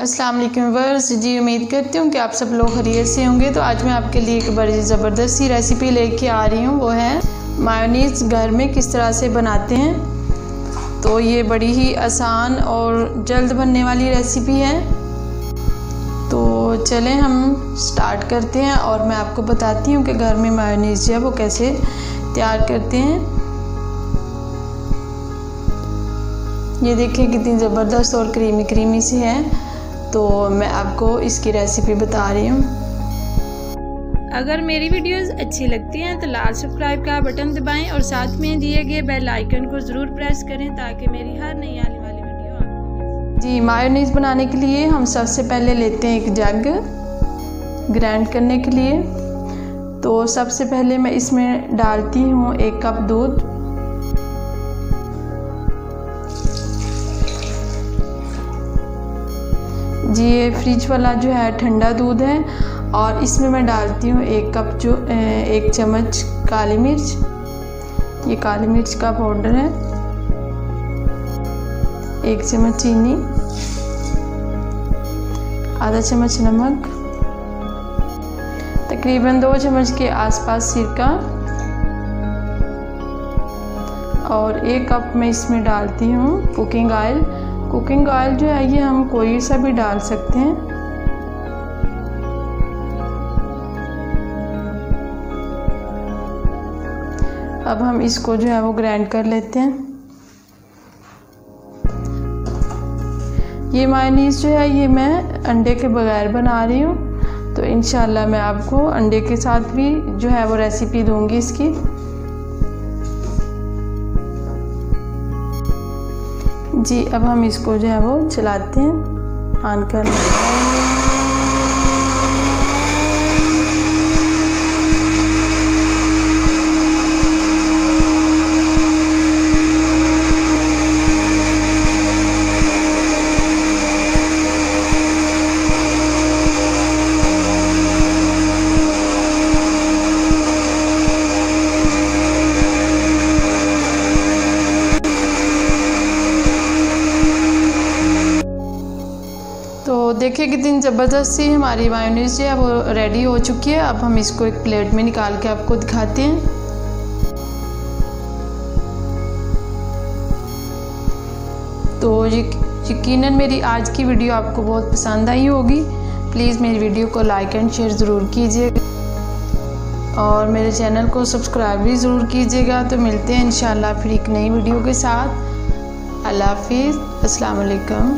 अस्सलाम वालेकुम व्यूअर्स जी, उम्मीद करती हूँ कि आप सब लोग खैरियत से होंगे। तो आज मैं आपके लिए एक बड़ी ज़बरदस्त सी रेसिपी लेके आ रही हूँ, वो है मायोनीज़ घर में किस तरह से बनाते हैं। तो ये बड़ी ही आसान और जल्द बनने वाली रेसिपी है। तो चलें हम स्टार्ट करते हैं और मैं आपको बताती हूँ कि घर में मायोनीज़ है वो कैसे तैयार करते हैं। ये देखिए कितनी ज़बरदस्त और क्रीमी सी है। तो मैं आपको इसकी रेसिपी बता रही हूँ। अगर मेरी वीडियोस अच्छी लगती हैं तो लाल सब्सक्राइब का बटन दबाएं और साथ में दिए गए बेल आइकन को ज़रूर प्रेस करें ताकि मेरी हर नई आने वाली वीडियो आपको जी। मायोनीज़ बनाने के लिए हम सबसे पहले लेते हैं एक जग ग्राइंड करने के लिए। तो सबसे पहले मैं इसमें डालती हूँ 1 कप दूध। जी, ये फ्रिज वाला जो है ठंडा दूध है। और इसमें मैं डालती हूँ 1 चम्मच काली मिर्च, ये काली मिर्च का पाउडर है। 1 चम्मच चीनी, आधा चम्मच नमक, तकरीबन 2 चम्मच के आसपास सिरका और 1 कप मैं इसमें डालती हूँ कुकिंग ऑयल। कुकिंग ऑयल जो है ये हम कोई सा भी डाल सकते हैं। अब हम इसको जो है वो ग्राइंड कर लेते हैं। ये मायोनीज़ जो है ये मैं अंडे के बगैर बना रही हूँ। तो इंशाल्लाह मैं आपको अंडे के साथ भी जो है वो रेसिपी दूंगी इसकी। जी, अब हम इसको जो है वो चलाते हैं, ऑन कर लेते हैं। तो देखिए कितनी ज़बरदस्त सी हमारी मायोनीज़ जो है वो रेडी हो चुकी है। अब हम इसको एक प्लेट में निकाल के आपको दिखाते हैं। तो यकीनन मेरी आज की वीडियो आपको बहुत पसंद आई होगी। प्लीज़ मेरी वीडियो को लाइक एंड शेयर ज़रूर कीजिएगा और मेरे चैनल को सब्सक्राइब भी ज़रूर कीजिएगा। तो मिलते हैं इंशाल्लाह फिर एक नई वीडियो के साथ। अल्लाह हाफिज़, अस्सलाम वालेकुम।